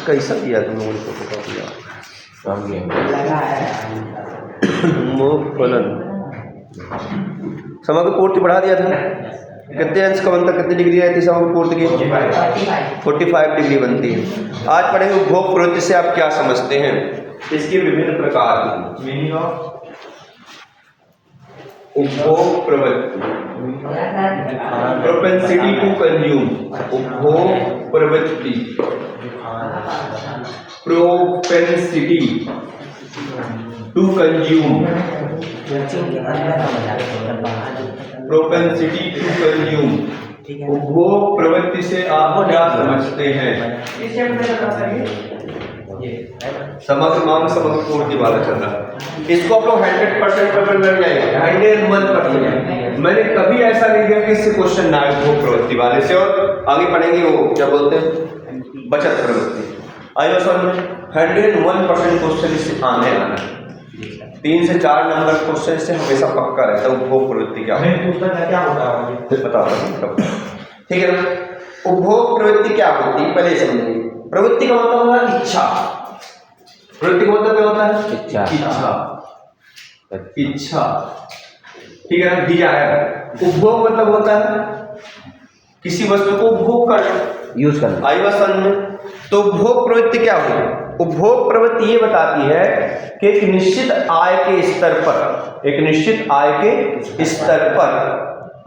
कैसा किया तुम लोगों ने फोटोकॉपी? फलन समग्र पूर्ति बढ़ा दिया था। कितने अंश का बनता, कितनी डिग्री रहती है समग्र पूर्ति की? 45 डिग्री बनती है। आज पढ़ेंगे उपभोग प्रवृत्ति से आप क्या समझते हैं, इसके विभिन्न प्रकार। मीनिंग ऑफ उपभोग प्रवृत्ति, प्रोपेंसिटी टू कंज्यूम। उपभोग प्रवृत्ति, propensity to consume, propensity to consume. उपभोग प्रवृत्ति से आप क्या समझते हैं? समग्र मांग समग्र पूर्ति वाला चल रहा है। इसको आप लोग 100% पेपर में जाएंगे, 101%। मैंने कभी ऐसा नहीं किया कि इससे क्वेश्चन ना आए उपभोग प्रवृत्ति वाले से। और आगे पढ़ेंगे वो क्या बोलते हैं, बचत प्रवृत्ति। आइए समझ में 101% क्वेश्चन इससे आने आना है। 3 से 4 नंबर क्वेश्चन से हमेशा पक्का रहता है उपभोग प्रवृत्ति क्या होता है। ठीक है ना। उपभोग प्रवृत्ति क्या होती है पहले समझेंगे। प्रवृत्ति का मतलब होता है इच्छा। प्रवृत्ति का मतलब क्या होता है? इच्छा। ठीक है ना, डिजायर। उपभोग मतलब होता है किसी वस्तु को उपभोग करना, यूज करना। आई बात समझ में? तो उपभोग प्रवृत्ति क्या होती है? उपभोग प्रवृत्ति ये बताती है कि एक निश्चित आय के स्तर पर, एक निश्चित आय के स्तर पर,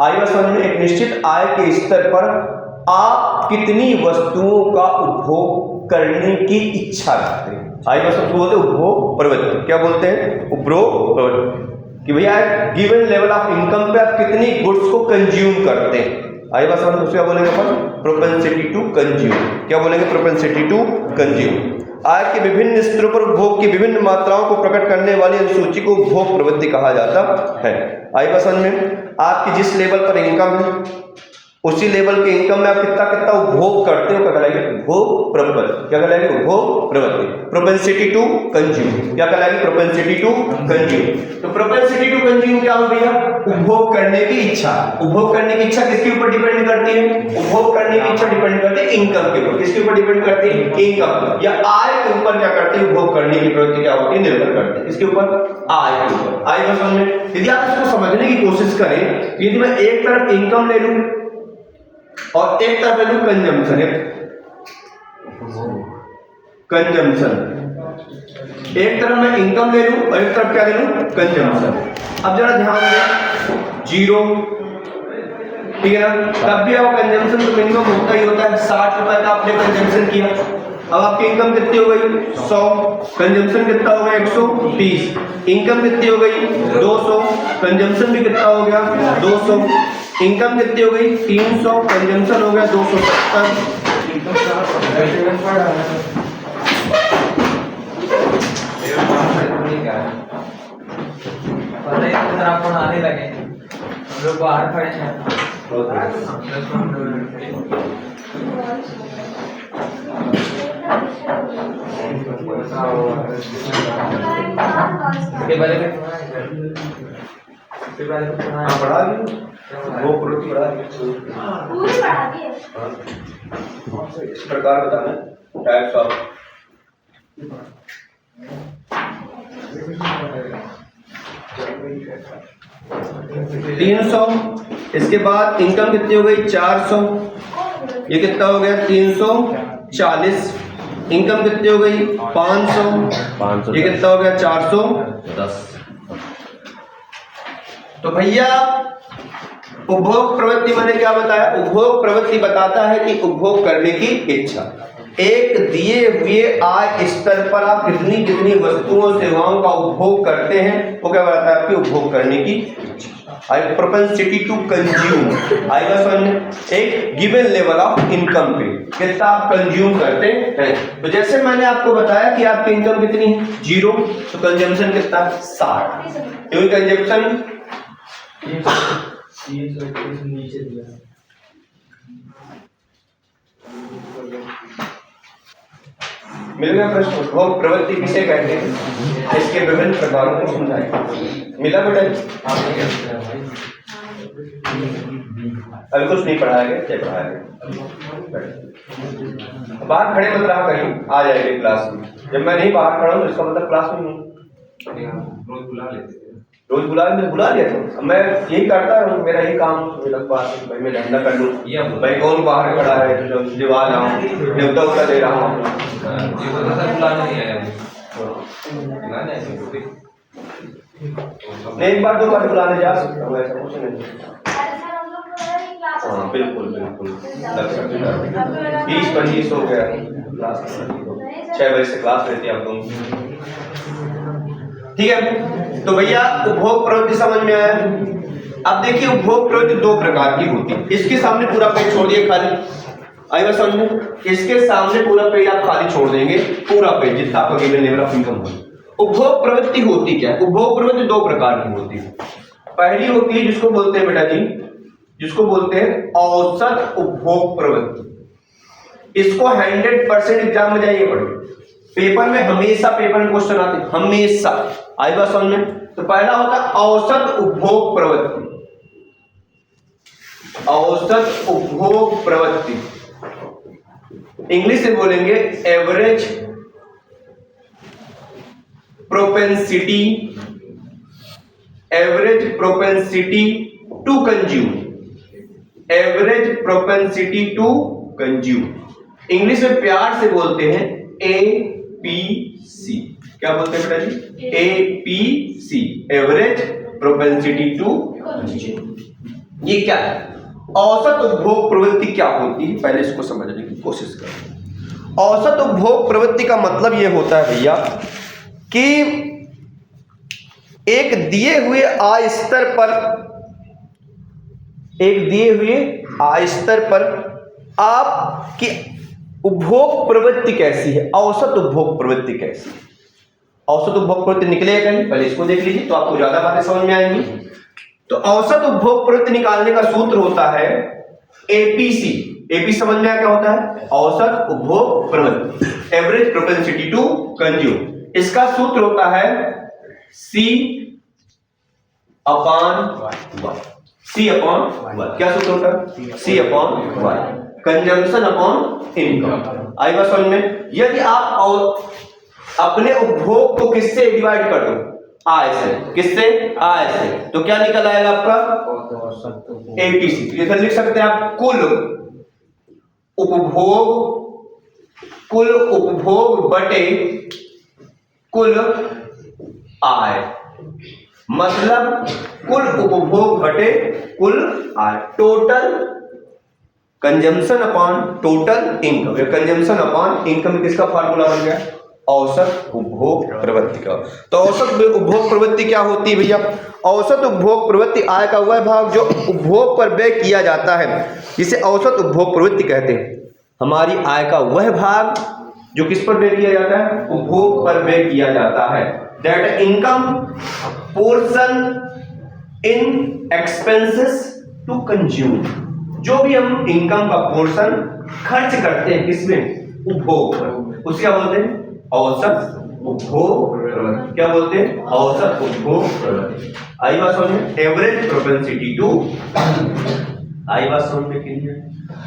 आई बात समझ में, एक निश्चित आय के स्तर पर आप कितनी वस्तुओं का उपभोग करने की इच्छा रखते हैं। आई बात समझ बोलते हैं उपभोग प्रवृत्ति। क्या बोलते हैं? उपभोग प्रवृत्ति कि भैया गिवन लेवल ऑफ इनकम पे आप कितनी गुड्स को कंज्यूम करते हैं। आई बात समझ, उसको क्या बोलेंगे अपन? Propensity to consume. क्या बोलेंगे? Propensity to consume. आय के विभिन्न स्तरों पर उपभोग की विभिन्न मात्राओं को प्रकट करने वाली अनुसूची को उपभोग प्रवृत्ति कहा जाता है। आई बात समझ में? आपकी जिस लेवल पर इनकम है उसी लेवल के इनकम में आप कितना कितना उपभोग करते हो, क्या कहलाएगी? उपभोग प्रवृत्ति। क्या कहलाएगी? उपभोग प्रवृत्ति। Propensity to consume. क्या कहलाएगी? Propensity to consume. तो प्रोपेंसिटी टू कंज्यूम क्या हो भैया? उपभोग करने की इच्छा। उपभोग करने की इच्छा किसके ऊपर डिपेंड करती है? उपभोग करने की इच्छा डिपेंड करती है इनकम के ऊपर। किसके ऊपर डिपेंड करती है? इनकम या आय के ऊपर क्या करती है? उपभोग करने की प्रवृत्ति क्या होती है? निर्भर करती है किसके ऊपर? आय के ऊपर। आय बस समझ में। यदि आप इसको समझने की कोशिश करें, यदि मैं एक तरफ इनकम ले लूं और एक तरफ ले लूं कंजम्पशन, कंजम्पशन, एक तरफ मैं इनकम ले लूं और एक तरफ क्या ले लूं? कंजम्पशन। अब जरा ध्यान दें, 0, ठीक है ना, तब भी आपका कंजम्पशन तो मिनिमम होता ही होता है। 60 रुपए का आपने कंजम्पशन किया, अब आपकी इनकम कितनी हो गई? 100, कंजम्पशन कितना हो गया? 130। इनकम कितनी हो गई? 200, कंजम्पशन भी कितना हो गया? 200। इनकम कितनी हो गई? 300, कंजम्पशन हो गया 270। आपको आने लगे, हम लोग बाहर खड़े हैं। बढ़ा दी वो प्रवृत्ति बढ़ा दी, पूरी बढ़ा दी है। इस प्रकार बताना टाइप्स ऑफ 300। इसके बाद इनकम कितनी हो गई? 400। ये कितना हो गया? 340। इनकम कितनी हो गई? 500। ये कितना हो गया? 410। तो भैया उपभोग प्रवृत्ति मैंने क्या बताया? उपभोग प्रवृत्ति बताता है कि उपभोग करने की इच्छा। एक दिए हुए आय स्तर पर आप कितनी कितनी वस्तुओं सेवाओं का उपभोग करते हैं, वो क्या बताता है? आपकी उपभोग करने की इच्छा। प्रोपेंसिटी टू कंज्यूम आएगा समझ में। एक गिवन लेवल ऑफ इनकम पे कितना आप कंज्यूम करते हैं। तो जैसे मैंने आपको बताया कि आपकी इनकम कितनी है? 0, तो कंजम्पशन कितना? 60। क्योंकि कंजम्पशन नीचे दिया। मिल गया प्रश्न। उपभोग प्रवृत्ति किसे कहते हैं, इसके विभिन्न प्रकारों को समझाएं। मिला बेटा? अभी कुछ नहीं पढ़ाया गया, क्या पढ़ाया गया? बाहर खड़े मत रहा, कहीं आ जाएंगे क्लास में। जब मैं नहीं बाहर खड़ा हूँ तो इसका मतलब क्लास में हूँ। रोज बुला लेते थे। रोज बुला लिया तो मैं यही करता हूँ, मेरा यही काम भाई मैं धंधा कर लूँ। भाई कौन बाहर खड़ा है जो दीवार आऊँ न्योता उता दे रहा हूँ। ये बता था बुलाने नहीं आया बुलाने आए थे। नहीं, एक बार 2 बार बुलाने जा सकता हूँ, ऐसा कुछ नहीं। सर हम लोग को लगा कि क्लास हाँ बिल्कुल बिल्कुल 20-25 हो गया क्लास। 6 बजे से क्लास रहती है आप लोगों की। ठीक है, तो भैया उपभोग प्रवृत्ति समझ में आया। अब देखिए उपभोग प्रवृत्ति 2 प्रकार की होती है। इसके सामने पूरा पेज छोड़ दिए खाली, आई बात समझ में? इसके सामने पूरा पेज आप खाली छोड़ देंगे, पूरा पेज जितना आपका गिवन लेवल ऑफ इनकम हो। उपभोग प्रवृत्ति होती क्या है? उपभोग प्रवृत्ति 2 प्रकार की होती है। पहली होती है जिसको बोलते हैं बेटा जी, जिसको बोलते हैं औसत उपभोग प्रवृत्ति। इसको 100% एग्जाम में जाइए पढ़िए, पेपर में हमेशा पेपर में क्वेश्चन आते हैं हमेशा। आई बात समझ में? तो पहला होता है औसत उपभोग प्रवृत्ति। औसत उपभोग प्रवृत्ति इंग्लिश से बोलेंगे average propensity, average propensity to consume, average propensity to consume. English में प्यार से बोलते हैं APC। क्या बोलते हैं बेटा जी? APC, average propensity to consume. ये क्या है? औसत उपभोग प्रवृत्ति क्या होती है, पहले इसको समझने की कोशिश करें। औसत उपभोग प्रवृत्ति का मतलब यह होता है भैया कि एक दिए हुए आय स्तर पर, एक दिए हुए आय स्तर पर आपकी उपभोग प्रवृत्ति कैसी है, औसत उपभोग प्रवृत्ति कैसी है। औसत उपभोग प्रवृत्ति निकलेगा कहीं, पहले इसको देख लीजिए तो आपको ज्यादा बातें समझ में आएंगी। तो औसत उपभोग प्रवृत्ति निकालने का सूत्र होता है APC। एपी समझ में आया क्या होता है? औसत उपभोग प्रवृत्ति, एवरेज प्रोपेंसिटी टू कंज्यूम। इसका सूत्र होता है C upon Y। C upon Y क्या सूत्र होता है? C upon Y, consumption upon income. आई बात समझ में? यदि आप अपने उपभोग को किससे डिवाइड कर दो? आय से। किससे? आय से। तो क्या निकल आएगा आपका? APC। इधर लिख सकते हैं आप कुल उपभोग बटे कुल आय, मतलब कुल उपभोग बटे कुल आय, total consumption upon total income. Consumption upon income किसका फार्मूला बन गया? औसत उपभोग प्रवृत्ति का। तो औसत उपभोग प्रवृत्ति क्या होती है भैया? औसत उपभोग प्रवृत्ति आय का वह भाग जो उपभोग पर व्यय किया जाता है, जिसे औसत उपभोग प्रवृत्ति कहते हैं। हमारी आय का वह भाग जो किस पर व्यय किया जाता है? उपभोग पर व्यय किया जाता है। That income portion in expenses to consume. जो भी हम इनकम का पोर्शन खर्च करते हैं किसमें? उपभोग पर, उसको क्या बोलते हैं? औसत उपभोग प्रवृत्ति। क्या बोलते हैं? औसत उपभोग प्रवृत्ति। आई बात समझ में? Average propensity to. आई बात समझ में? क्लियर?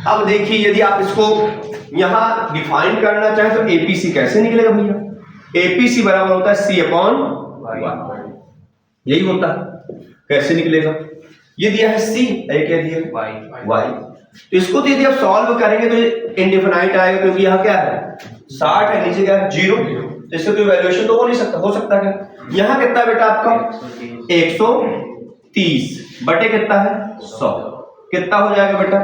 अब देखिए यदि आप इसको यहां डिफाइन करना चाहें तो APC कैसे निकलेगा भैया? APC बराबर होता है C अपॉन Y। यही होता है। कैसे निकलेगा? ये दिया है C, क्या दिया है? Y। तो इसको तो यदि आप सॉल्व करेंगे तो इनडिफिनाइट आएगा, क्योंकि यहाँ क्या है? 60 है, नीचे क्या है? 0। तो इससे कोई वैल्यूएशन तो हो नहीं सकता। हो सकता है क्या? यहाँ कितना बेटा आपका? 130 बटे कितना है? 100। कितना हो जाएगा बेटा?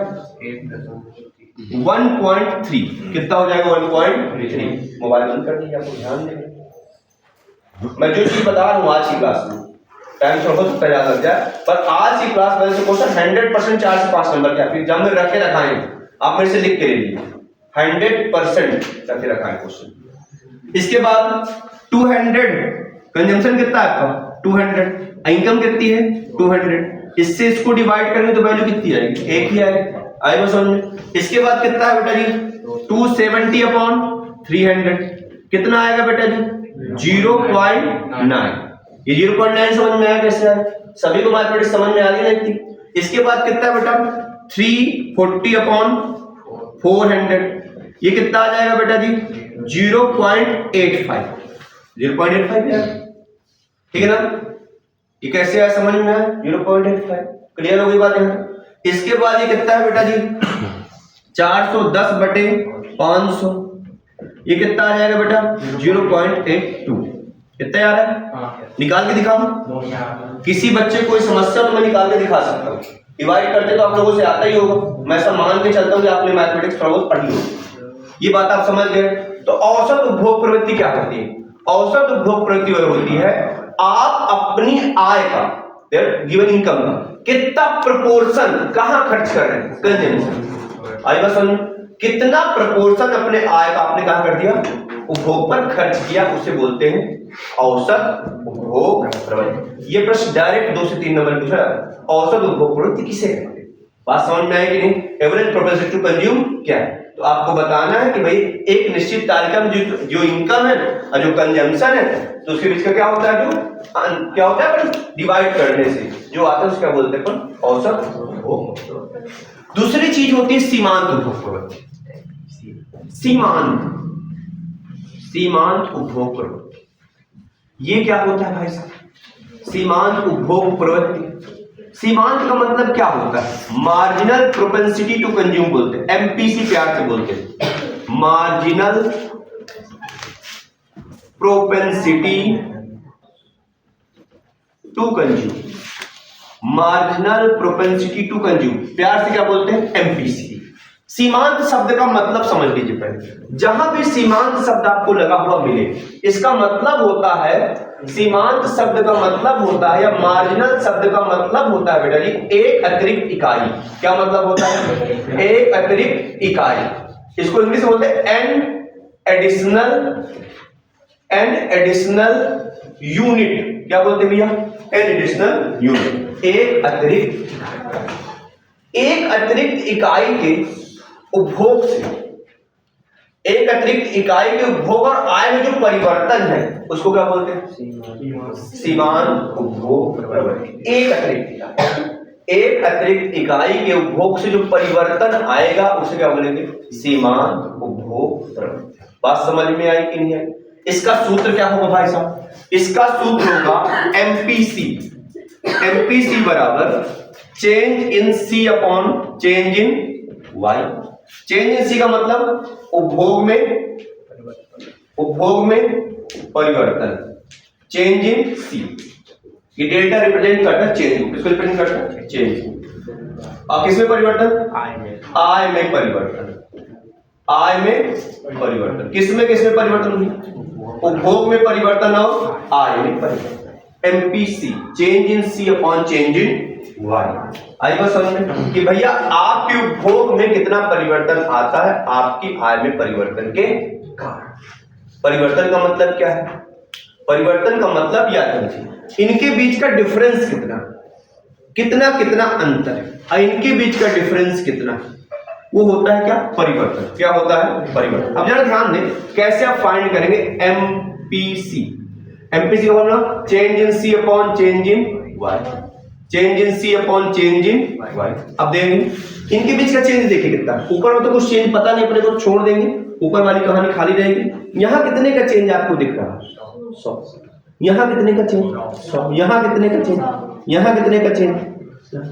1.3। कितना हो जाएगा? 1.3। मोबाइल बंद कर दीजिए, आपको ध्यान देना। मैं जो चीज बता रहा हूँ आज की क्लास में, टाइम थोड़ा हो सकता है ज्यादा लग जाए, पर आज की क्लास में से क्वेश्चन 100% 4 से 5 नंबर के आपके एग्जाम में रखे रखाएं। आप मेरे से लिख के ले लीजिए, 100% रखे रखाएं क्वेश्चन। इसके बाद 200 कंजम्पशन कितना है आपका? 200। इनकम कितनी है? 200। इससे इसको डिवाइड करेंगे तो वैल्यू कितनी आएगी? एक ही आएगी। आई बात समझ में? इसके बाद कितना है बेटा जी? 270 अपॉन 300। कितना आएगा बेटा जी? 0.9। ये 0.9 समझ में आया कैसे आया? सभी को मैथमेटिक्स समझ में आ गई नहीं थी। इसके बाद कितना है बेटा? 340 अपॉन 400। ये कितना आ जाएगा बेटा जी 0.85 0.85 ठीक है ना। ये कैसे आया समझ में आया 0.85 क्लियर हो गई बात है। इसके बाद ये कितना है बेटा जी 410/500 ये कितना आ जाएगा बेटा 0.82 कितना आ रहा है निकाल के दिखाओ। किसी बच्चे को कोई समस्या तो मैं निकाल के दिखा सकता हूँ। डिवाइड करते तो आप लोगों से आता ही होगा, मैं ऐसा मान के चलता हूँ कि आपने मैथमेटिक्स थोड़ा बहुत पढ़ी होगी। ये बात आप समझ गए। तो औसत उपभोग प्रवृत्ति क्या होती है? औसत उपभोग प्रवृत्ति वह होती है आप अपनी आय का गिवन इनकम का कितना प्रोपोर्शन कहां खर्च कर रहे हैं कंजम्पशन। आई बात समझ कितना प्रोपोर्शन अपने आय का आपने कहां कर दिया उपभोग पर खर्च किया, उसे बोलते हैं औसत उपभोग प्रवृत्ति। ये प्रश्न डायरेक्ट 2 से 3 नंबर पूछा औसत उपभोग प्रवृत्ति किसे कहते हैं। बात समझ में आई कि नहीं? एवरेज प्रोपेंसिटी टू कंज्यूम क्या है? तो आपको बताना है कि भाई एक निश्चित तालिका में जो इनकम है और जो कंजम्पशन है तो उसके बीच का क्या होता है जो क्या होता है डिवाइड करने से जो आता है उसको क्या बोलते हैं औसत उपभोग। दूसरी चीज होती है सीमांत उपभोग प्रवृत्ति। सीमांत उपभोग प्रवृत्ति ये क्या होता है भाई साहब? सीमांत उपभोग प्रवृत्ति सीमांत का मतलब क्या होता है? मार्जिनल प्रोपेंसिटी टू कंज्यूम बोलते हैं, एमपीसी प्यार से बोलते हैं marginal propensity to consume. Marginal propensity to consume प्यार से क्या बोलते हैं एमपीसी। सीमांत शब्द का मतलब समझ लीजिए पहले। जहां भी सीमांत शब्द आपको लगा हुआ मिले इसका मतलब होता है सीमांत शब्द का मतलब होता है या मार्जिनल शब्द का मतलब होता है बेटा जी एक अतिरिक्त इकाई। क्या मतलब होता है? एक अतिरिक्त इकाई। इसको इंग्लिश में बोलते हैं एन एडिशनल यूनिट। क्या बोलते हैं भैया? An additional unit. एक अतिरिक्त इकाई के उपभोग से एक अतिरिक्त इकाई के उपभोग और आय में जो परिवर्तन है उसको क्या बोलते हैं? सीमांत उपभोग प्रवृत्ति। एक अतिरिक्त इकाई के उपभोग से जो परिवर्तन आएगा उसे क्या बोलेंगे? सीमांत उपभोग प्रवृत्ति। बात समझ में आई कि नहीं आई? इसका सूत्र क्या होगा भाई साहब? इसका सूत्र होगा एमपीसी। एमपीसी बराबर change in C upon change in Y. Change in C का मतलब उपभोग में परिवर्तन। चेंज इन सी ये डेल्टा रिप्रेजेंट करता है चेंज को। किसको रिप्रेजेंट करता है? चेंज को। और किसमें परिवर्तन? आय में परिवर्तन। आय में परिवर्तन। किसमें परिवर्तन हुई? उपभोग में परिवर्तन और आय में परिवर्तन। MPC change in C upon change in Y. आई बात समझ में कि भैया आपके उपभोग में कितना परिवर्तन आता है आपकी आय में परिवर्तन के कारण। परिवर्तन का मतलब क्या है? परिवर्तन का मतलब याद रखिए इनके बीच का डिफरेंस कितना अंतर है और इनके बीच का डिफरेंस कितना है वो होता है क्या? परिवर्तन। क्या होता है? परिवर्तन। अब जरा ध्यान दें कैसे आप फाइंड करेंगे एमपीसी। एमपीसी का मतलब change in C upon change in Y. Change in C upon change in Y. अब देखेंगे इनके बीच का चेंज देखिए कितना। ऊपर में तो कुछ चेंज पता नहीं पड़ेगा तो छोड़ देंगे, ऊपर वाली कहानी खाली रहेगी। यहाँ कितने का चेंज आपको दिख रहा है? 100। यहाँ कितने का चेंज? 100। यहाँ कितने का चेंज? यहाँ कितने का चेंज?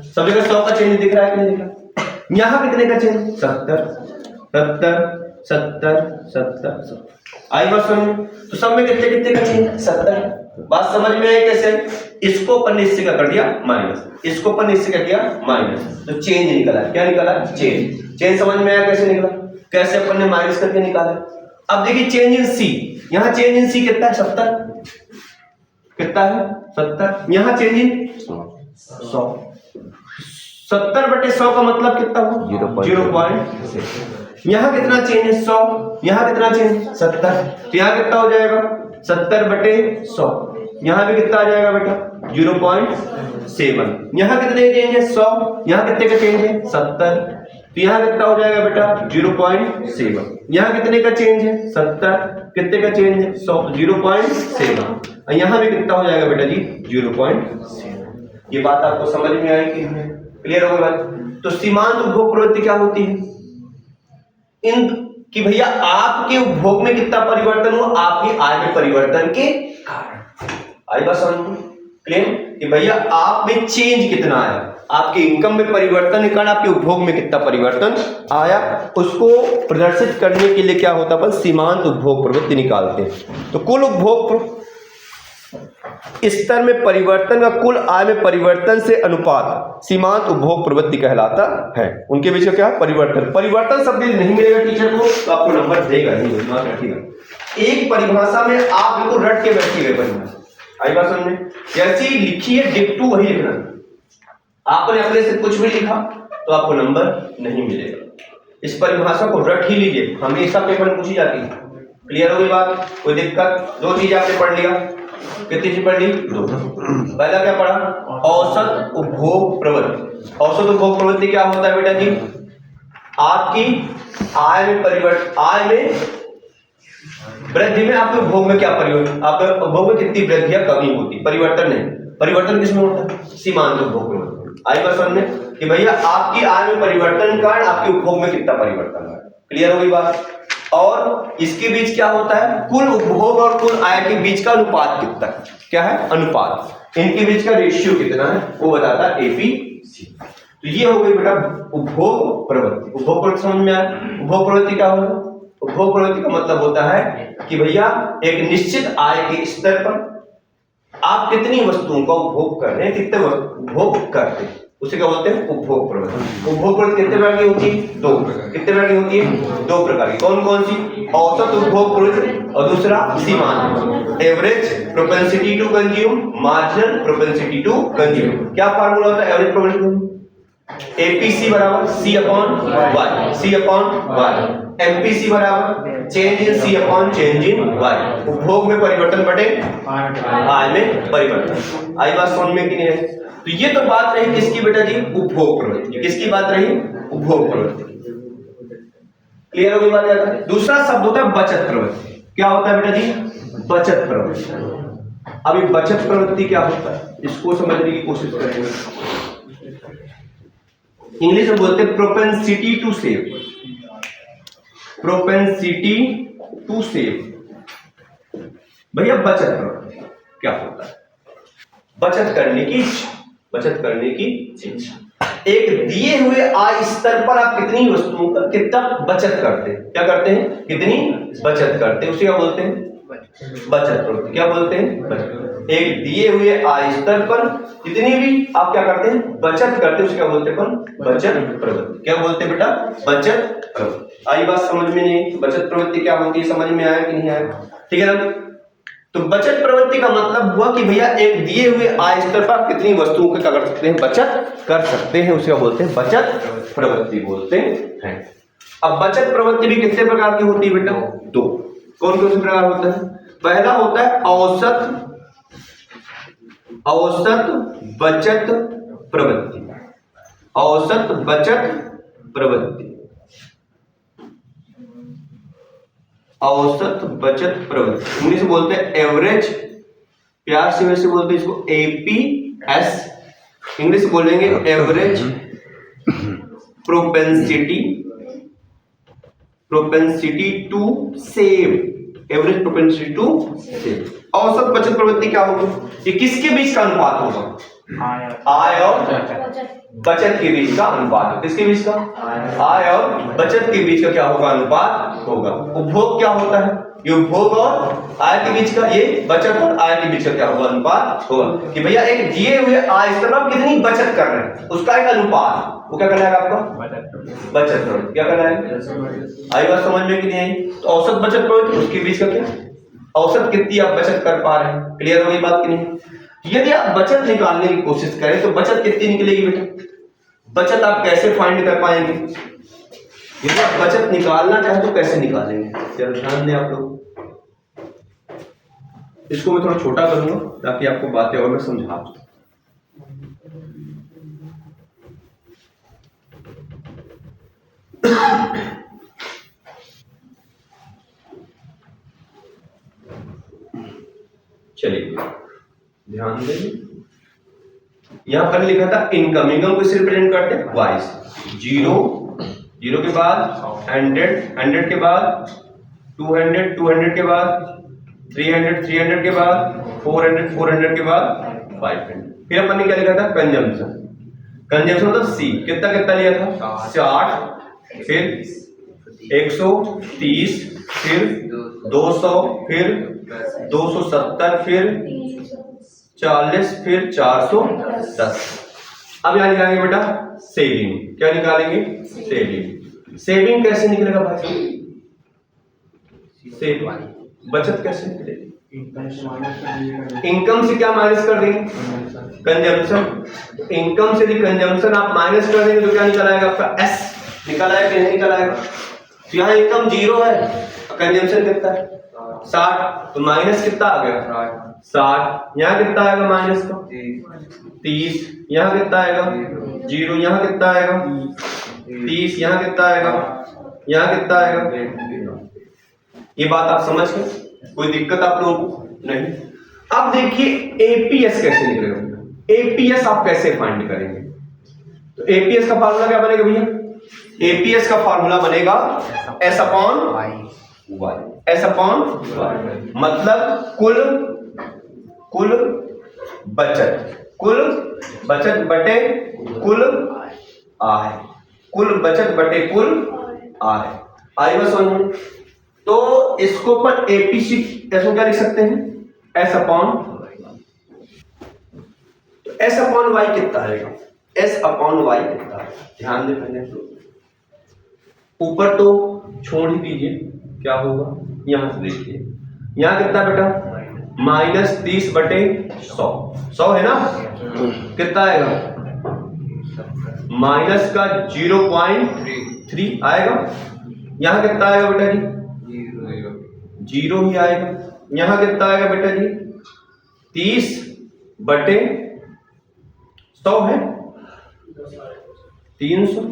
सब जगह 100 का चेंज दिख रहा है कि नहीं दिख रहा? यहाँ कितने का चेंज? 70। आई बात समझ? तो सब में कितने का चेंज? 70। बात समझ में आई कैसे? इसको अपन ने इससे क्या कर दिया? माइनस। इसको अपन ने इससे क्या किया? माइनस। तो चेंज निकला। क्या निकला? चेंज समझ में आया कैसे निकला? कैसे अपन ने माइनस करके निकाला? अब देखिए चेंज इन सी। यहाँ चेंज इन सी कितना है? 70। कितना है? 70। यहाँ चेंज इन 100। 70/100 का मतलब कितना हुआ? 0.6। यहाँ कितना चेंज है? 100। यहाँ कितना चेंज? 70। तो यहाँ कितना हो जाएगा? 70/100। यहाँ भी कितना आ जाएगा बेटा? 0.7। यहाँ कितने चेंज है? 100। यहाँ कितने का चेंज है? 70। तो यहाँ कितना हो जाएगा बेटा? 0.7। यहाँ कितने का चेंज है? 70। कितने का चेंज है? 100। 0.7। यहाँ भी कितना हो जाएगा बेटा जी? 0.7। ये बात आपको समझ में आई कि क्लियर हो गया? तो सीमांत उपभोग प्रवृत्ति क्या होती है? इन कि भैया आपके उपभोग में कितना परिवर्तन हुआ, आपकी आय में परिवर्तन के कारण। आई बात समझ में क्लियर कि भैया आप में चेंज कितना आया, आपके इनकम में परिवर्तन के कारण आपके उपभोग में कितना परिवर्तन आया, उसको प्रदर्शित करने के लिए क्या होता है, अपन सीमांत उपभोग प्रवृत्ति निकालते हैं। तो कुल उपभोग स्तर में परिवर्तन का कुल आय में परिवर्तन से अनुपात सीमांत उपभोग प्रवृत्ति कहलाता है। उनके बीच का क्या परिवर्तन, परिवर्तन शब्द नहीं मिलेगा टीचर को तो आपको नंबर देगा नहीं, दिमाग रखिएगा। एक परिभाषा में आप बिल्कुल रट के बैठिए गए परिभाषा, आई बात समझ में, जैसी लिखी है डिक्टू वही लिखना। आपने अपने से कुछ भी लिखा तो आपको नंबर नहीं मिलेगा। इस परिभाषा को रट ही लीजिए, हमेशा पेपर में पूछी जाती है। क्लियर होगी बात, कोई दिक्कत? दो चीज आपने पढ़ लिया, कितनी चीज पढ़ ली? दो। पहला क्या पढ़ा? औसत उपभोग प्रवृत्ति। औसत उपभोग प्रवृत्ति क्या होता है बेटा जी? आपकी आय में परिवर्तन, आय में वृद्धि में आपके उपभोग में क्या परिवर्तन, आपके उपभोग में कितनी वृद्धि या कमी होती, परिवर्तन नहीं। परिवर्तन किसमें होता है? सीमांत उपभोग प्रवृत्ति। आई बात समझ में कि भैया आपकी आय में परिवर्तन कारण आपके उपभोग में कितना परिवर्तन है। क्लियर होगी बात? और इसके बीच क्या होता है? कुल उपभोग और कुल आय के बीच का अनुपात कितना है, क्या है? अनुपात। इनके बीच का रेशियो कितना है वो बताता है एपीसी। तो ये हो गई बेटा उपभोग प्रवृत्ति। उपभोग प्रवृत्ति समझ में आया? उपभोग प्रवृत्ति क्या होगा? उपभोग प्रवृत्ति का मतलब होता है कि भैया एक निश्चित आय के स्तर पर आप कितनी वस्तुओं का उपभोग कर रहे हैं, कितने उपभोग करते हैं, उसे क्या बोलते हैं? उपभोग प्रवृत्ति। उपभोग प्रवृत्ति कितने प्रकार की होती है? दो। कितने प्रकार की होती है? दो प्रकार की। कौन कौन सी? औसत उपभोग प्रवृत्ति और दूसरा सीमांत। Average propensity to consume, marginal propensity to consume. क्या फार्मूला होता है एवरेज प्रोपेंसिटी? एपीसी बराबर C upon Y, C upon Y. MPC बराबर change in C upon change in Y. उपभोग में परिवर्तन बटे आय में परिवर्तन। आई बात समझ में कि नहीं है? तो ये तो बात रही किसकी बेटा जी? उपभोग प्रवृत्ति। किसकी बात रही? उपभोग प्रवृत्ति। क्लियर हो गई बात यार? दूसरा शब्द होता है बचत प्रवृत्ति। क्या होता है बेटा जी? बचत प्रवृत्ति। अभी बचत प्रवृत्ति क्या होता है इसको समझने की कोशिश करेंगे। इंग्लिश में बोलते हैं propensity to save. Propensity to save. भैया बचत प्रवृत्ति क्या होता है? बचत करने की इच्छा, बचत करने की इच्छा। एक दिए हुए आय स्तर पर आप कितनी वस्तुओं का कितना बचत करते हैं, क्या करते हैं? कितनी बचत करते हैं, उसे क्या बोलते हैं? बचत प्रवृत्ति। क्या बोलते हैं? बचत। एक दिए हुए आय स्तर पर जितनी भी आप क्या करते हैं? बचत करते हैं, उसे क्या बोलते हैं? बचत प्रवृत्ति। क्या बोलते हैं बेटा? बचत प्रवृत्ति। आई बात समझ में नहीं? बचत प्रवृत्ति क्या होती है, समझ में आया कि नहीं आया? ठीक है ना? तो बचत प्रवृत्ति का मतलब हुआ कि भैया एक दिए हुए आय स्तर पर आप कितनी वस्तुओं का क्या कर सकते हैं? बचत कर सकते हैं, उसे बोलते हैं बचत प्रवृत्ति बोलते हैं। अब बचत प्रवृत्ति भी कितने प्रकार की होती है बेटा? दो। कौन कौन से प्रकार होता है? पहला होता है औसत बचत प्रवृत्ति। औसत बचत प्रवृत्ति। औसत बचत प्रवृत्ति इंग्लिश में बोलते हैं एवरेज, प्यार से वैसे बोलते हैं इसको एपीएस। इंग्लिश बोलेंगे average propensity to save. Average propensity to save. औसत बचत प्रवृत्ति क्या होगी? ये किसके बीच का अनुपात होगा? आय और बचत के बीच का अनुपात। किसके बीच का? आय और बचत के बीच का क्या होगा? अनुपात होगा। उपभोग क्या होता है? ये उपभोग और आय के बीच का, ये बचत और आय के बीच का क्या होगा? अनुपात होगा। कि भैया एक दिए हुए आय स्तर पर कितनी बचत कर रहे हैं उसका एक अनुपात, वो क्या कहलाएगा आपका? बचत प्रवृत्ति। क्या कहलाएगा? आई बात समझ में कि नहीं आई? तो औसत बचत प्रवृत्ति उसके बीच का क्या? औसत कितनी आप बचत कर पा रहे हैं। क्लियर होगी बात कि नहीं? यदि आप बचत निकालने की कोशिश करें तो बचत कितनी निकलेगी बेटा? बचत आप कैसे फाइंड कर पाएंगे? यदि आप बचत निकालना चाहें तो कैसे निकालेंगे? जरा ध्यान दें आप लोग। इसको मैं थोड़ा छोटा करूंगा ताकि आपको बातें और मैं समझा दूं। चलिए ध्यान दें, यहां पर लिखा था इनकम। इनकम को रिप्रेजेंट करते हैं वाई से। 0 0 के बाद 100, 100 के बाद 200, 200 के बाद 300, 300 के बाद 400, 400 के बाद 500। फिर अपन ने क्या लिखा था? कंजम्पशन। कंजम्पशन मतलब सी कितना कितना लिया था? 60, फिर 130, फिर 200, फिर 270, फिर 40, फिर 410। अब यहाँ निकालेंगे बेटा सेविंग। क्या निकालेंगे? सेविंग। सेविंग कैसे निकलेगा भाई? सेविंग बचत कैसे निकलेगी? इनकम से क्या माइनस कर देंगे? कंजम्पशन। इनकम से कंजम्पशन आप माइनस कर देंगे तो क्या निकल आएगा आपका? एस निकल आएगा कि नहीं निकल आएगा? तो यहाँ इनकम 0 है, कंजम्पशन कितना है? 60, तो माइनस कितना आ गया? 60। यहाँ कितना आएगा माइनस का? 30। यहाँ कितना आएगा? 0। यहाँ कितना आएगा? 30। यहाँ कितना आएगा? यहाँ कितना आएगा? ये बात आप समझ गए? कोई दिक्कत आप लोगों को नहीं? अब देखिए एपीएस कैसे निकलेगा। एपीएस आप कैसे फाइंड करेंगे? तो एपीएस का फार्मूला क्या बनेगा भैया? एपीएस का फार्मूला बनेगा S upon Y. S upon मतलब कुल बचत बटे कुल आय। कुल बचत बटे कुल आय। आई बस समझ। तो इसको पर एपीसी ऐसा क्या लिख सकते हैं? एस अपॉन, तो एस अपॉन वाई कितना आएगा? एस अपॉन वाई कितना है? ध्यान दे पहले ऊपर तो छोड़ ही दीजिए, क्या होगा यहां से देखिए। यहां कितना बेटा? -30 बटे 100। 100 है ना? कितना आएगा? माइनस का 0.3 आएगा। यहां कितना आएगा बेटा जी? 0 ही आएगा। यहां कितना आएगा बेटा जी? 30 बटे 100 है 300।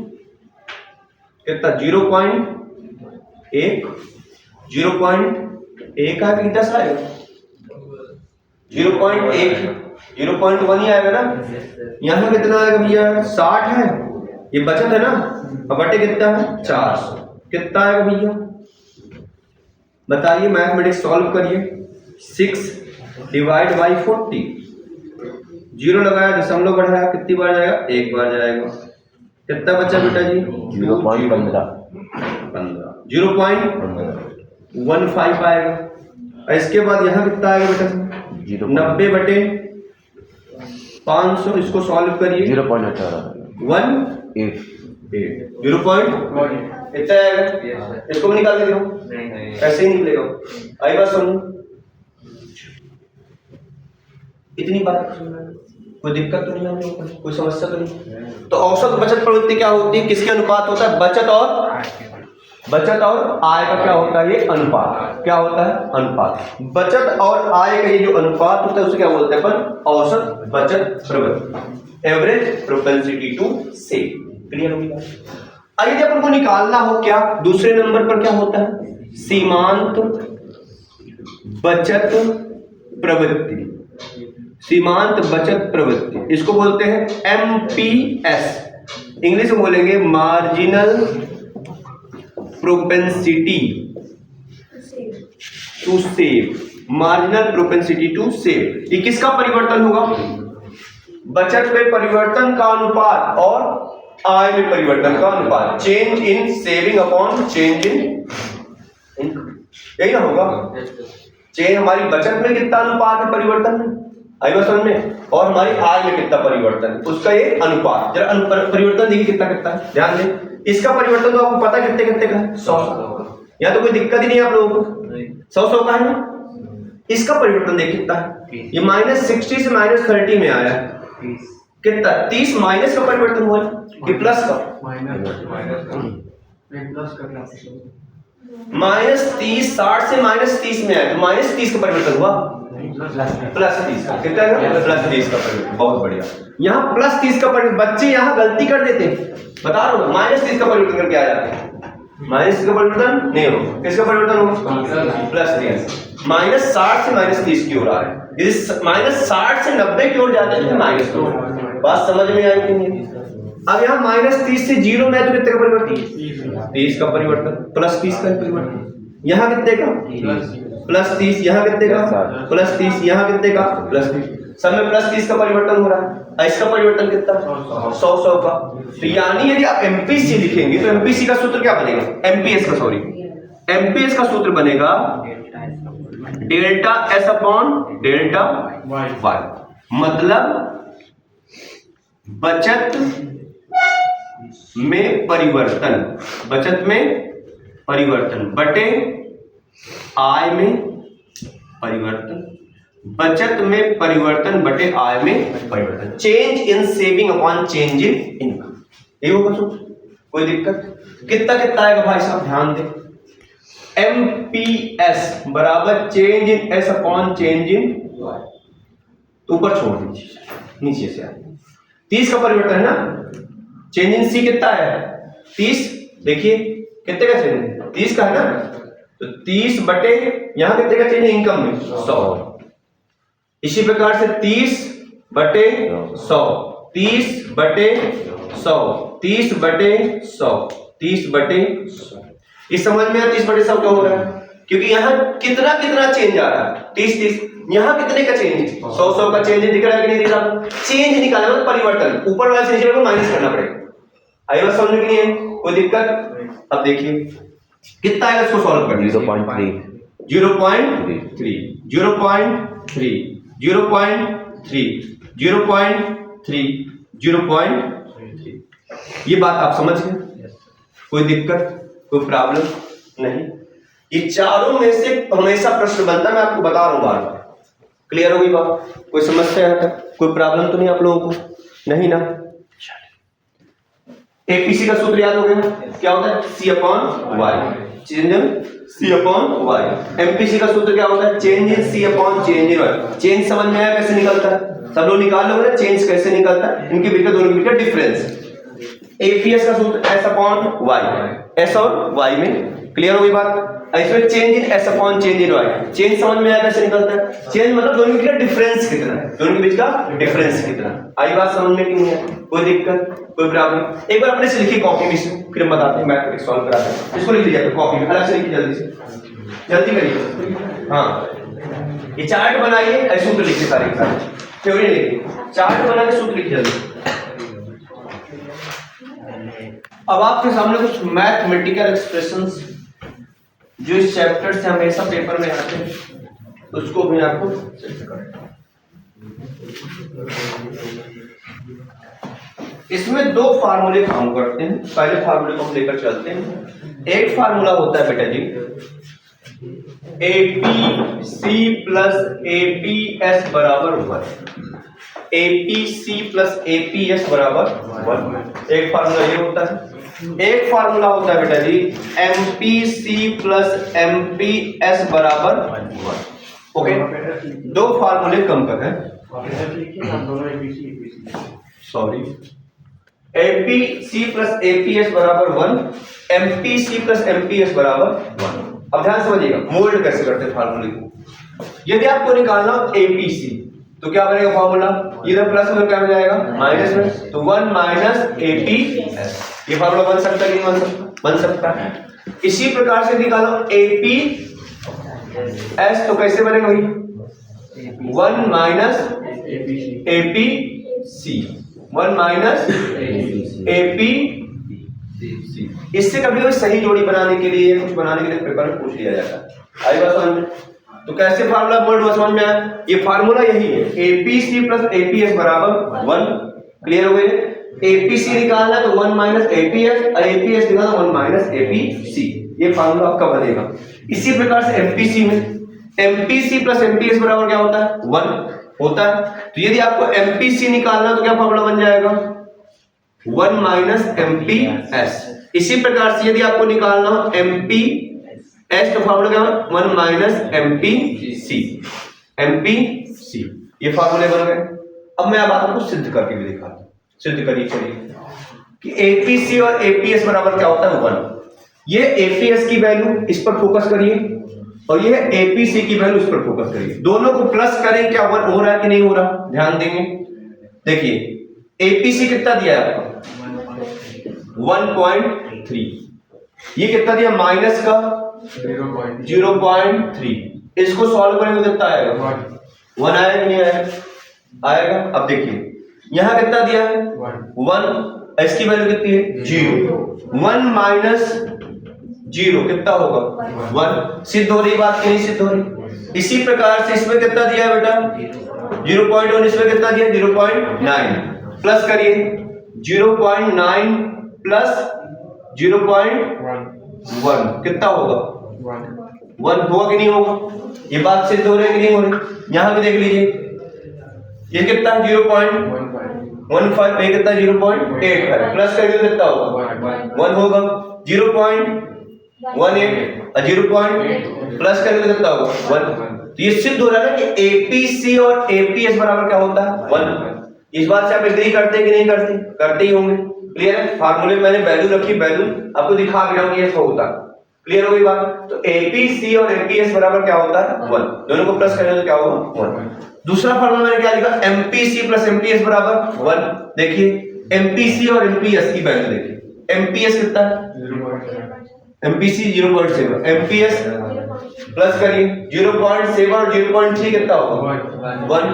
कितना? 0.1 आएगा कि 10 आएगा? 0.1 0.1 ही आएगा ना। यहां कितना आएगा भैया? 60 है, ये बचत है ना। अब बटे कितना है? 400। कितना आएगा भैया बताइए? मैथमेटिक्स सॉल्व करिए। 6 डिवाइड बाई 40। 0 लगाया, दशमलव बढ़ाया, कितनी बार जाएगा? 1 बार जाएगा। कितना बचा बेटा जी? 0.15 0.15 आएगा। और इसके बाद यहाँ कितना आएगा बेटा? 90 बटे 500। इसको सॉल्व करिए। 0.18 इतना आएगा। इसको भी निकाल दीजिए। ऐसे ही निकलेगा। आई बात सुन, इतनी बात कोई दिक्कत तो नहीं, हम लोगों को कोई समस्या तो नहीं। तो औसत बचत प्रवृत्ति क्या होती है? किसके अनुपात होता है? बचत और आय का क्या होता है? ये अनुपात। क्या होता है? अनुपात। बचत और आय का ये जो अनुपात होता है उसे क्या बोलते हैं अपन? औसत बचत प्रवृत्ति, average propensity to save. Clear होगी बात? यदि अपन को निकालना हो क्या, दूसरे नंबर पर क्या होता है? सीमांत बचत प्रवृत्ति। सीमांत बचत प्रवृत्ति इसको बोलते हैं एमपीएस। इंग्लिश में बोलेंगे marginal propensity to save. Marginal propensity to save ये किसका परिवर्तन होगा? बचत में परिवर्तन का अनुपात और आय में परिवर्तन का अनुपात। Change in saving upon change in income, यही ना होगा। चेंज हमारी बचत में कितना अनुपात है परिवर्तन में, आई बात समझ में, और हमारी आय में कितना परिवर्तन है उसका ये अनुपात। जरा परिवर्तन देखिए कितना कितना है, ध्यान दें। इसका परिवर्तन तो आपको पता है कितने कितने का है? 100। यहाँ तो कोई दिक्कत ही नहीं है आप लोगों को। 100 का है ना। इसका परिवर्तन देखिए कितना है। ये -60 से -30 में आया है। कितना? 30 माइनस का परिवर्तन हुआ कि प्लस का? -30 60 से -30 में आया तो -30 का परिवर्तन हुआ +30 का। कितना है? +30 का परिवर्तन। बहुत बढ़िया। यहाँ +30 का परिवर्तन, बच्चे यहाँ गलती कर देते हैं, बता रहा हूँ। -30 का परिवर्तन करके आ जाते हैं। -30 का परिवर्तन नहीं होगा। किसका परिवर्तन होगा? +30। -60 से -30 की ओर आ रहे हैं। यदि -60 से 90 की ओर जाते हैं तो माइनस की ओर। बात समझ में आई कि नहीं? अब यहाँ -30 से 0 में है तो कितने का परिवर्तन? 30 का परिवर्तन, +30 का परिवर्तन। यहाँ कितने का? +30, यहाँ कितने का? +30, यहाँ कितने का? +30, सब में +30 का परिवर्तन हो रहा है। इसका परिवर्तन कितना? 100 का। तो यानी यदि आप एमपीसी लिखेंगे तो एमपीसी का सूत्र क्या बनेगा? एमपीएस का सूत्र बनेगा delta S upon delta Y। मतलब बचत में परिवर्तन बटे आय में परिवर्तन, बचत में परिवर्तन बटे आय में परिवर्तन, change in saving upon change in income. ये होगा सूत्र, कोई दिक्कत? कितना कितना आएगा भाई साहब, ध्यान दें। एमपीएस बराबर change in S upon change in Y, तो ऊपर छोड़ दीजिए, नीचे से आए 30 का परिवर्तन है ना। चेंज इन सी कितना है? 30, देखिए कितने का चेंज? 30 का है ना, तो 30 बटे यहां कितने का चेंज? इनकम में 100। इसी प्रकार से 30 बटे 100, 30 बटे 100, 30 बटे 100, 30 बटे 100। इस समझ में 30 बटे 100 क्या हो रहा है? क्योंकि यहाँ कितना कितना चेंज आ रहा है, 30, यहाँ कितने का चेंज? 100 का चेंज दिख रहा है कि नहीं दिख रहा? चेंज निकालना मतलब परिवर्तन, ऊपर वाले से नीचे माइनस करना पड़ेगा। आई बात समझ में नहीं है? कोई दिक्कत? अब देखिए कितना आएगा, इसको सॉल्व करने 0.3, 0.3, 0.3, 0.3, 0.3, 0.3। ये बात आप समझ गए? कोई दिक्कत, कोई प्रॉब्लम नहीं? ये चारों में से हमेशा प्रश्न बनता है, मैं आपको बता रहा हूं बार बार। क्लियर हो गई बात? कोई समस्या है? कोई प्रॉब्लम तो नहीं आप लोगों को? नहीं ना? एपीसी का सूत्र याद हो गया, क्या होता है? C upon Y, change C upon Y. MPC का सूत्र क्या होता है? Change in C upon change in Y. Change समझ में आया कैसे निकलता है? सब लोग निकाल लोगे ना चेंज कैसे निकलता है, इनके बीच का, दोनों के बीच का डिफरेंस। एपीएस का सूत्र S अपॉन वाई, S और Y में। क्लियर हो गई बात? इसमें change in S upon change in Y, change समझ में आया कैसे निकलता है? चेंज मतलब दोनों के बीच का डिफरेंस कितना है, दोनों के बीच का डिफरेंस कितना। आई बात समझ में कि नहीं है? कोई दिक्कत, कोई प्रॉब्लम? एक बार अपने से लिखिए कॉपी में, फिर हम बताते हैं, मैथमेटिक्स सॉल्व कराते हैं। इसको लिख लीजिए कॉपी में, अलग से लिखिए, जल्दी से, जल्दी करिए। हाँ, ये चार्ट बनाइए, ऐसे सूत्र लिखिए सारे के सारे, थ्योरी लिखिए, चार्ट बना के सूत्र लिखिए जल्दी। अब आपके सामने कुछ मैथमेटिकल एक्सप्रेशंस जो इस चैप्टर से हमेशा पेपर में आते हैं, उसको भी आपको चेक करना। इसमें दो फार्मूले काम करते हैं, पहले फार्मूले को हम लेकर चलते हैं। एक फार्मूला होता है बेटा जी एपीसी प्लस एपीएस बराबर 1, एपीसी प्लस एपीएस बराबर 1, एक फार्मूला ये होता है। एक फार्मूला होता है बेटा जी एमपीसी प्लस एमपीएस बराबर 1। ओके, दो फार्मूले कम कर हैं, सॉरी, एपीसी प्लस एपीएस बराबर 1, एमपीसी प्लस एमपीएस बराबर 1। अब ध्यान समझिएगा मोल्ड कैसे करते हैं फार्मूले को। यदि आपको निकालना एपीसी तो क्या बनेगा फार्मूला, इधर प्लस में क्या हो जाएगा माइनस में, तो 1 माइनस एपीएस। ये फार्मूला बन सकता है कि नहीं बन सकता है? इसी प्रकार से निकालो एपीएस, तो कैसे बनेगा भाई, 1 माइनस एपीसी, 1 माइनस एपीसी। इससे कभी कभी सही जोड़ी बनाने के लिए, कुछ बनाने के लिए पेपर में पूछ लिया जाता है। आई बात समझ में? तो कैसे फार्मूला बोल्ड समझ में आया? ये फार्मूला यही है, एपीसी प्लस एपीएस बराबर 1। क्लियर हो गए? एपीसी निकालना तो 1 माइनस एपीएस, और एपीएस निकालना 1 माइनस एपीसी। ये फार्मूला आपका बनेगा। इसी प्रकार से एमपीसी में एमपीसी प्लस एमपीएस बराबर क्या होता है, 1 होता है। तो यदि आपको एमपीसी निकालना तो क्या फार्मूला बन जाएगा, 1 माइनस एमपीएस। इसी प्रकार से यदि आपको निकालना हो एमपीएस तो फार्मूला क्या है, 1 माइनस एमपीसी, एमपीसी। ये फार्मूले बन गए। अब मैं अब आपको सिद्ध करके भी दिखाता हूं, सिद्ध करिए चलिए कि एपीसी और एपीएस बराबर क्या होता है, 1। ये एपीएस की वैल्यू इस पर फोकस करिए और ये एपीसी की वैल्यू इस पर फोकस करिए, दोनों को प्लस करें, क्या 1 हो रहा है कि नहीं हो रहा, ध्यान देंगे। देखिए एपीसी कितना दिया है आपको 1.3। ये कितना दिया माइनस का 0.3। इसको सॉल्व करेंगे कितना आएगा 1 आएगा कि नहीं आएगा आएगा। अब देखिए यहां कितना दिया है 1, इसकी वैल्यू कितनी है 0। 1 माइनस 0 कितना होगा 1। सिद्ध हो रही बात कि नहीं सिद्ध हो रही। इसी प्रकार से इसमें कितना दिया है बेटा 0.1, इसमें कितना दिया 0.9। प्लस करिए 0.9 प्लस 0.1 कितना होगा 1 होगा कि नहीं होगा। ये बात सिद्ध हो रही है कि नहीं हो रही। यहां भी देख लीजिए ये कितना 0.15, ये कितना 0.85। प्लस करिए कितना होगा 1 होगा। 0.18 और 0. प्लस करेंगे कितना होगा 1। तो ये सिद्ध हो रहा है ना कि एपीसी और एपीएस बराबर क्या होता है 1। इस बात से आप एग्री करते हैं कि नहीं करते करते ही होंगे। क्लियर है। फार्मूले में मैंने वैल्यू रखी, वैल्यू आपको दिखा भी रहा हूं ऐसा होता है। क्लियर हो गई बात। तो एपीसी और एपीएस बराबर क्या होता है 1। दोनों को प्लस करें तो क्या होगा 1। दूसरा फार्मूला मैंने क्या लिखा एमपीसी प्लस एमपीएस बराबर 1। देखिए एमपीसी और एमपीएस की वैल्यू देखिए। एमपीएस कितना है एमपीसी 0.7, एमपीएस प्लस करिए 0.7 और 0.3 कितना होगा 1।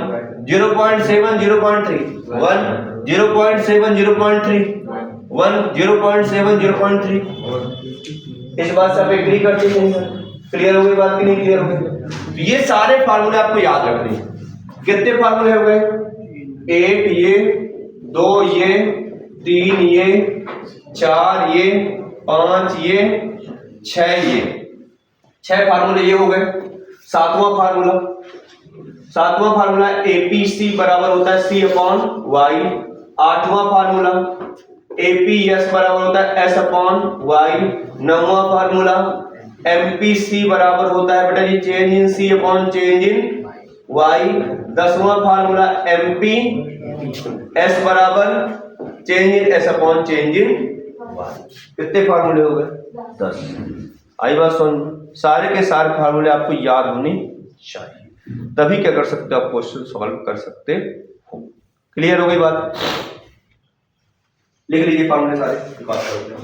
0.7 0.3 1, 0.7 0.3 1, 0.7 0.3। इस बात से आप एग्री करते हैं क्लियर हो गई बात कि नहीं क्लियर हो गई। तो ये सारे फार्मूले आपको याद रखने हैं। कितने फार्मूले हो गए 8 ये 2 ये 3 ये 4 ये 5 ये 6 ये 6 फार्मूले ये हो गए। सातवां फार्मूला एपीसी बराबर होता है सी अपॉन वाई। आठवां फार्मूला एपीएस बराबर होता है एस अपॉन वाई। नौवां फार्मूला एमपीसी बराबर होता है बेटा जी change in C upon change in Y. 10वां फार्मूला एमपी एस बराबर change in S upon change in Y. कितने फार्मूले हो गए 10। आई बात सुन। सारे के सारे फार्मूले आपको याद होने चाहिए, तभी क्या कर सकते हो आप क्वेश्चन सॉल्व कर सकते हो। क्लियर हो गई बात। लिख लीजिए फार्मूले सारे बात करोगे।